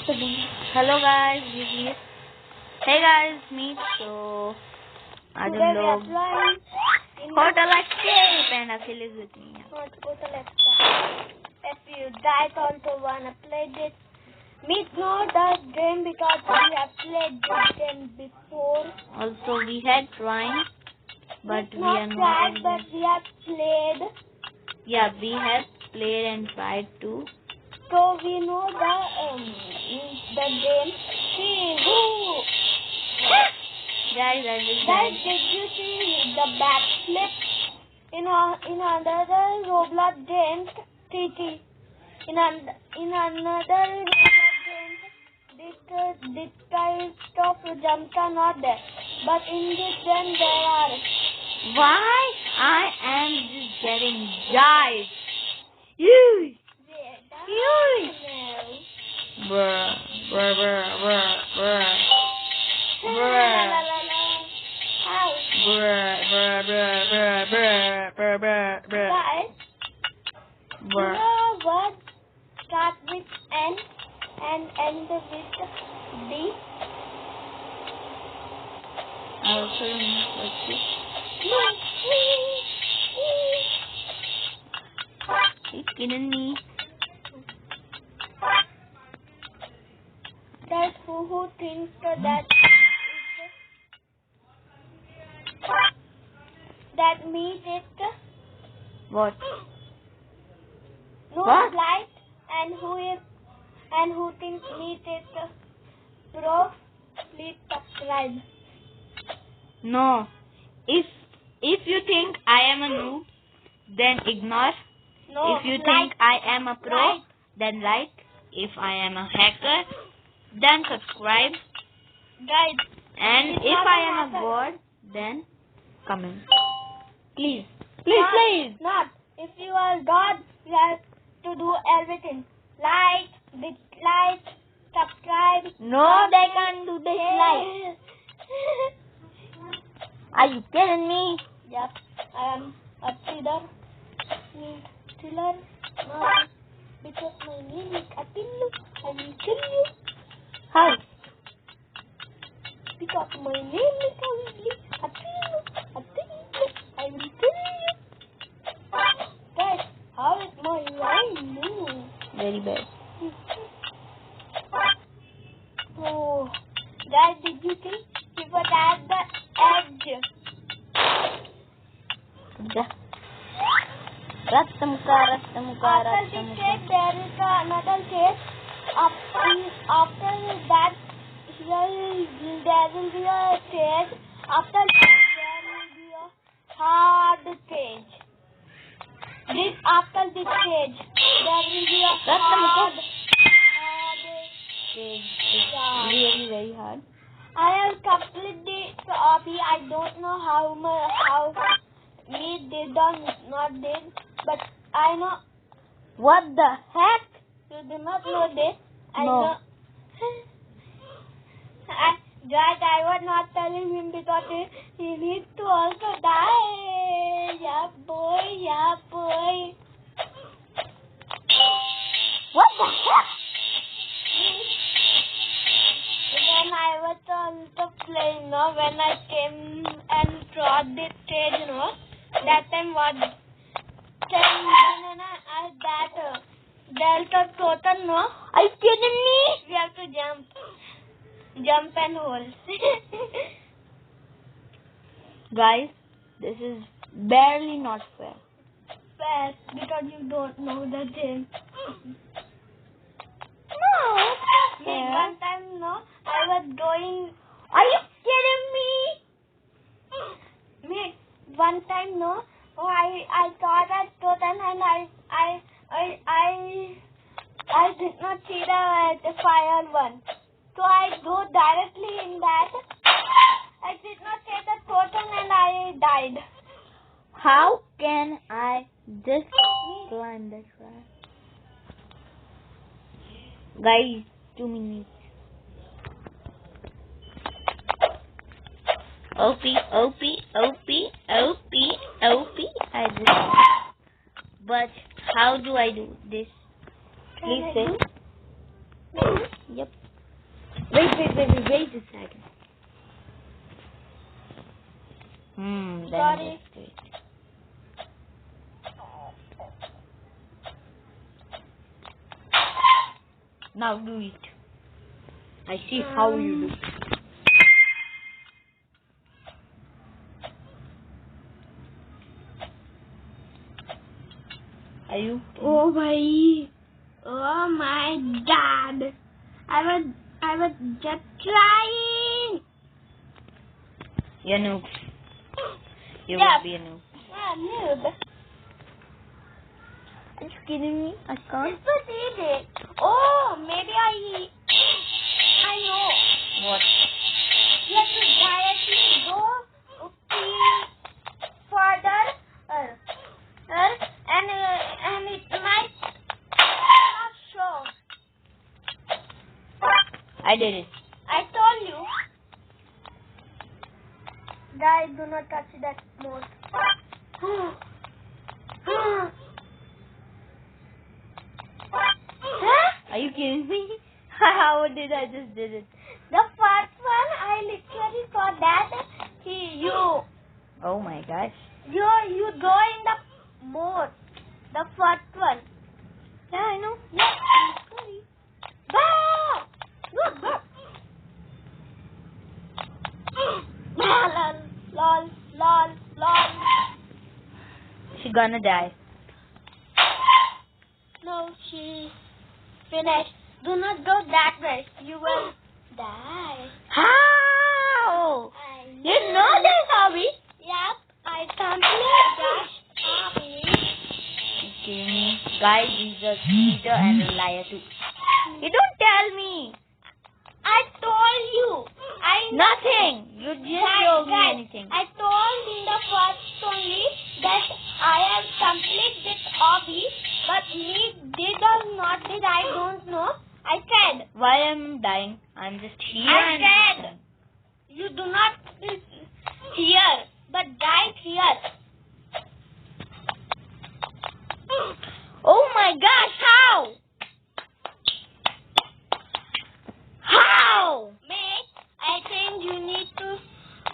Hello guys, hey guys meat. तो आज हम लोग hotel escape and affiliates with me. Hotel escape. If you guys also wanna play this, meet know the game because we have played this game before. Also we had tried, but we are not not. tried, but we have played. Yeah, we have played and tried too. So we know the game. See who? Guys, Did you see the backflip in another Roblox game? TT. In another Roblox game, this type of jumps are not there. But in this game there are. Why I am just getting died? Yee! Bruh, bruh, bruh, bruh, bruh. Bruh. How? Bruh, bruh, bruh, bruh, bruh, bruh, bruh, bruh. Guys, you know what start with N and end with D? I also don't know what's this. He's kidding me. That's who thinks that means it What? no What? light and who thinks means it pro, please subscribe. No. If you think I am a noob, then ignore. No, If you think I am a pro, then like. If I am a hacker, then subscribe. Guys, And if I am a god, then comment. Please. Please. Not. If you are God, you have to do everything. Like, dislike, subscribe. No, they can't do dislike. Are you kidding me? Yep, I am a cheater. Killer. No, because my name is Attilu. I will kill you. How? Because my name is Attilu. I will kill you. Guys, how is my line move? Very bad. Oh, guys, did you think he was at the edge? Rastamuka. After this stage, there is another stage. After that, there will be a stage. After that, there will be a hard stage. After this stage, there will be a hard It's really very hard. I have completed the hobby. I don't know how me did or not did, but I know. What the heck? You do not know this. I No. know. I was not telling him because he needs to also die. Yeah, boy. What the heck? When I was also playing, when I came and trod this stage, that time what? There's a total, Are you kidding me? we have to jump and hold. Guys, this is barely not fair. Fast, because you don't know the game. No, it's not fair. One time, I was going. Are you kidding me? One time, I saw that totem and I did not see the fire one. So I go directly in that. I did not see the totem and I died. How can I just climb the track? Guys, 2 minutes. OP. I just. But how do I do this? Please say. Yep. Wait a second. Got Then it. just wait. Now do it. I see how you do. Are you? Oh my God! I was just trying. You're noob. You Yeah. will be a noob. Yeah, noob. Are you kidding me? I can't. Just did it. Oh, maybe I know. What? You have to directly go further, and it might not show. I did it. I told you. Guys, do not touch that mode. Are you kidding me? How did I just did it? The first one, I literally saw that you Oh my gosh. go in the mode. The first one. Yeah, I know. Yeah, sorry. Bah! Look, bah! Lol. She gonna die. No, she finished. Do not go that way. You will die. How? You know this hobby? Yep, I complete that hobby. You kidding me? Guys, he's a cheater and a liar too. You don't tell me. I told you. Nothing. You just told me Guys, anything. I told in the first only that I have completed this hobby, but me did or not did, I don't know. I said. Why am I dying? I'm just here. I and said. You do not hear, but die here. Oh my gosh, how? How? Mate, I think you need to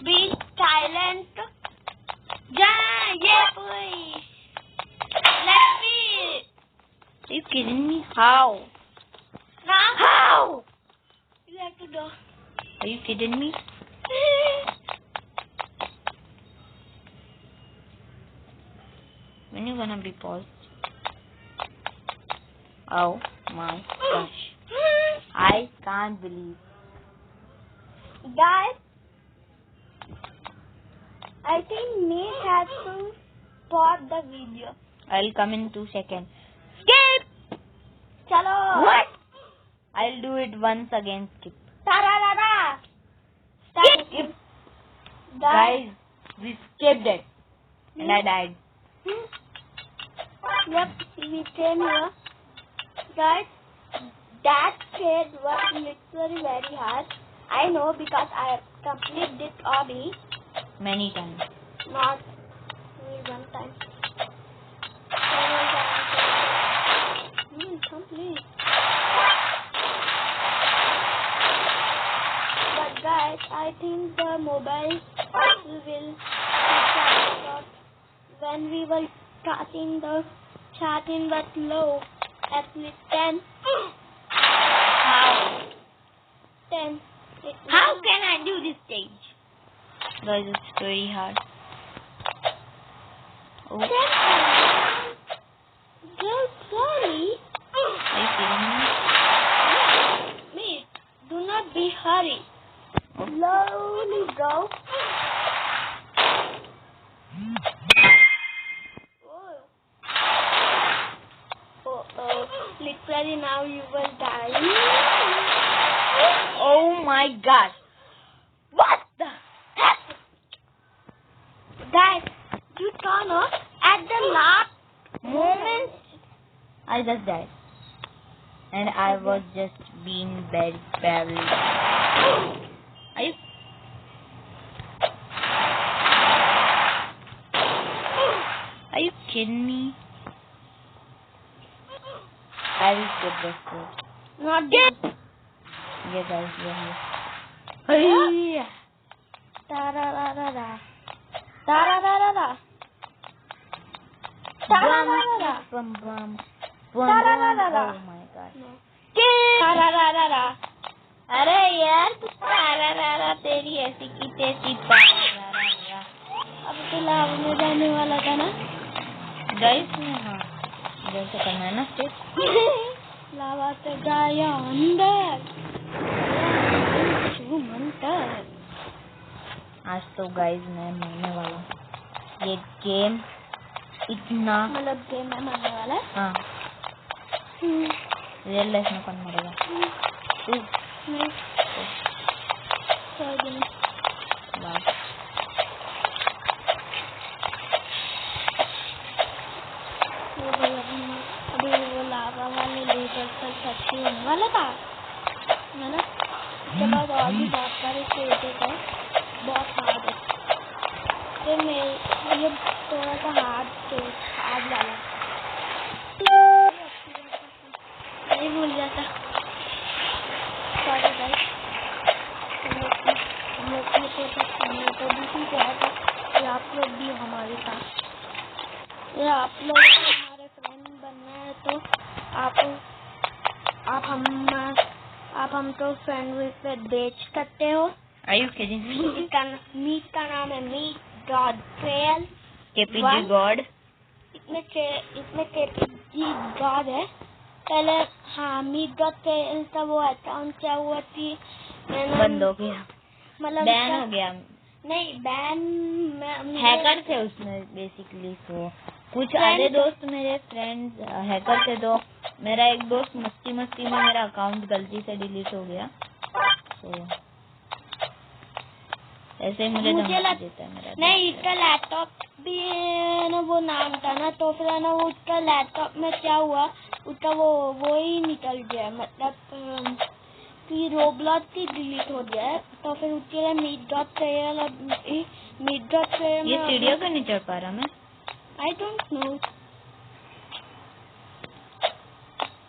be silent. Yeah, please. Let me. Are you kidding me? How? Now, How? you have to do. Are you kidding me? When you gonna be paused? Oh my gosh. I can't believe. Guys, I think Nate has to pause the video. I'll come in 2 seconds. Skip! Chalo. What? I'll do it once again. Skip. Tararara. Skip! Guys, we skipped it. And I died. Yep, we came here. Guys, that trade was literally very hard. I know because I have completed this hobby. Many times. Not only one time. Complete. But guys, I think the mobile will start when we were starting the chatting but low. At least 10. How? 10. How can I do this stage? Guys, it's very hard. Oh, 10. Girl, sorry. are you kidding me? Me, do not be hurry. Slowly go. Oh, literally now you will die. Oh my gosh. What the heck? Guys, you turn off at the last Moment. I just died. And I was just being very badly. Are you? Are you kidding me? I will skip this one. Not this. ये guys ये है Ta-ra-ra-ra-ra. Ta-ra-ra-ra-ra. Ta-ra-ra-ra-ra. bum bum Ta-ra-ra-ra-ra. oh my god Ta-ra-ra-ra-ra. अरे यार तू तारा तेरी ऐसी की तैसी तारा अब तो लाभ में जाने वाला था ना गाइस में हाँ जैसे करना है ना स्टेप लावा से गया अंदर आज तो गाइस मैं मरने वाला हूँ ये गेम इतना मतलब गेम में मरने वाला है हाँ रियल लाइफ में कौन मरेगा तू नहीं कोई नहीं बस वो भाई अभी वो लावा वाले लेजर से सच्ची होने वाला था है ना उसके बाद और भी बहुत सारे स्टेजेस है बहुत हार्ड है फिर मैं ये थोड़ा सा हार्ड वाला नहीं भूल जाता सॉरी गाइस हम लोग तो भी बहुत है आप लोग भी हमारे साथ या आप लोग हमारे फ्रेंड बनना है तो आप हमको फ्रेंड रिक्वेस्ट भेज सकते हो Are you kidding me? Meat का नाम है meat God trail KPG God इसमें KPG गॉड है पहले हाँ मीट गॉड ट्रेल का वो अकाउंट क्या हुआ थी बंद हो गया मतलब बैन हो गया नहीं बैन हैकर थे उसमें बेसिकली तो कुछ आधे दोस्त मेरे फ्रेंड्स हैकर थे तो मेरा एक दोस्त मस्ती में मेरा अकाउंट गलती से डिलीट हो गया तो ऐसे ही मुझे धमकी देता है मेरा नहीं इसका लैपटॉप भी ना वो नाम था ना तो फिर ना वो उसका लैपटॉप में क्या हुआ उसका वो ही निकल गया मतलब कि रोब्लॉक्स ही डिलीट हो गया है तो फिर उसके लिए MeetGoswami ये सीढ़ियों पे नहीं चढ़ पा रहा मैं I don't know.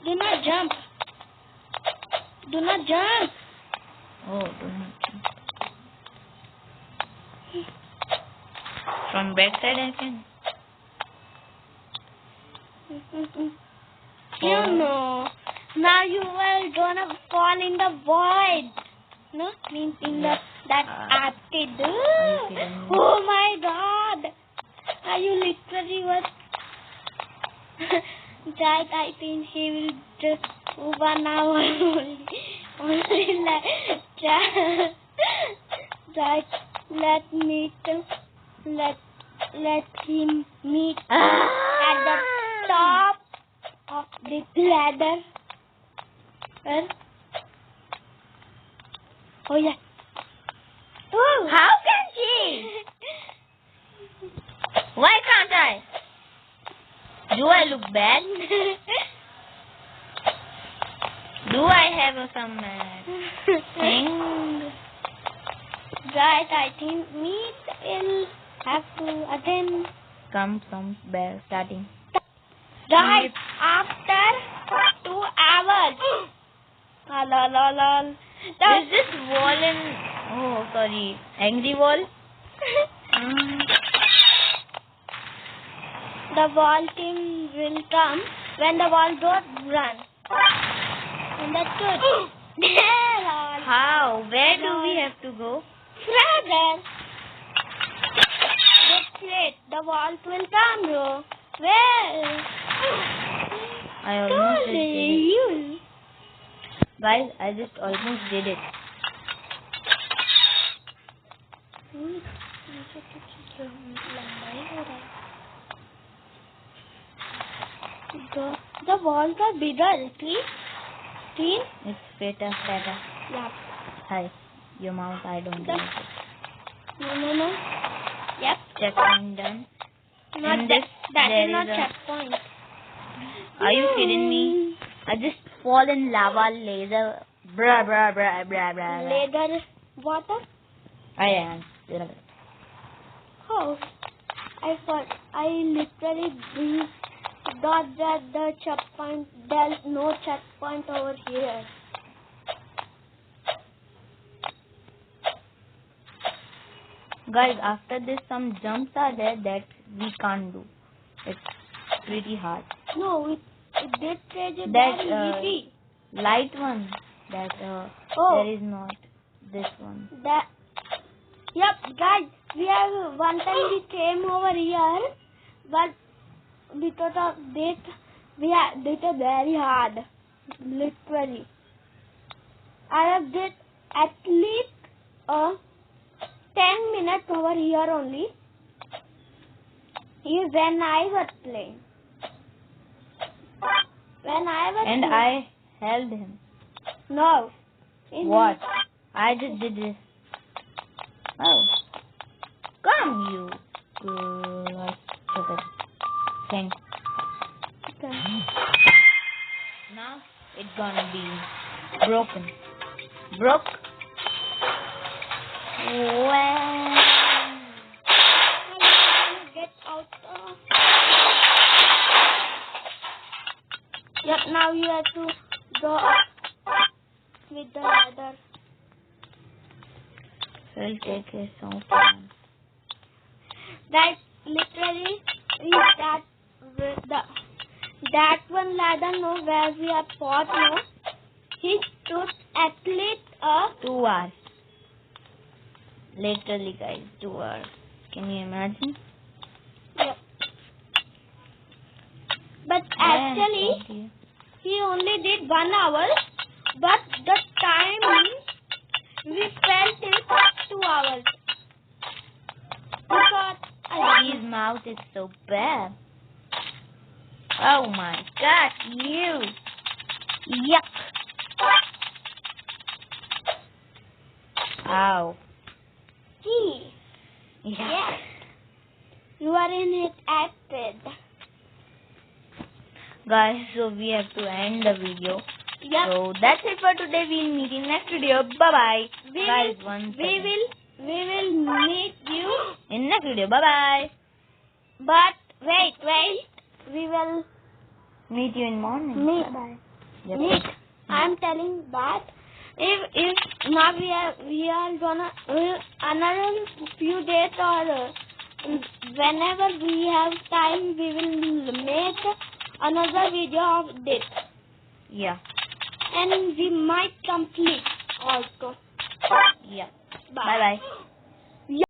Do not jump. Do not jump. Oh, do not jump. From back side I can. You know. Now you are gonna fall in the void. No? Means in the that acid. Oh my god. Are you literally was that I think he will just 1 hour only that let him meet at the top of this ladder. Oh yeah. Ooh, how can she? Why can't I? Do I look bad? Do I have some thing? Right, I think Meet will have to attend. Come from where starting? Right, after 2 hours. Lol. Is this wall in... Oh, sorry. Angry wall? The wall team will come when the wall don't run. And that's good. How? Where do we have to go? Further. That's it. The walls will come, bro. Where? I almost did it. Guys, I just almost did it. The walls are bigger, see? It's better. Yeah. Hi, your mouse, I don't like it. No. Yep. Checkpoint done. Not And that. That there is not a- checkpoint. Are you kidding me? I just fall in lava laser. Blah. Later water? I am. Oh, I thought I literally got that the checkpoint. There's no checkpoint over here. Guys, after this some jumps are there that we can't do. It's pretty hard. No, it did trade That very easy. light one. That Oh. there is not this one. That. Yep, guys. We have one time we came over here, but because of this, we did it very hard. Literally. I have did at least 10 minutes over here only. When I was playing. And I held him. No. What? I just did this. Oh. Come, you. Thing. Okay. Now it's gonna be broken. Broke. Well. Get out. Yep, now you have to go up with the ladder. Will take his own time. That literally is that with that one ladder no where we are fought no. He took at least 2 hours. Literally, guys, 2 hours. Can you imagine? Yep. But actually he only did 1 hour, but the time we spent is 2 hours. Because his mouth is so bad. Oh my god, you! Yuck! Ow. Gee. Yeah. Yes. You are in it acted. Guys, so we have to end the video. Yep. So that's it for today. We'll meet in next video. Bye bye. Guys, We will meet you in next video. Bye bye. but wait. We will Meet you in morning. meet. Bye. Yep. Meet. I'm telling that if now we are gonna another few days or whenever we have time we will make another video of this Yeah. and we might complete also. Yeah. Bye. Bye bye.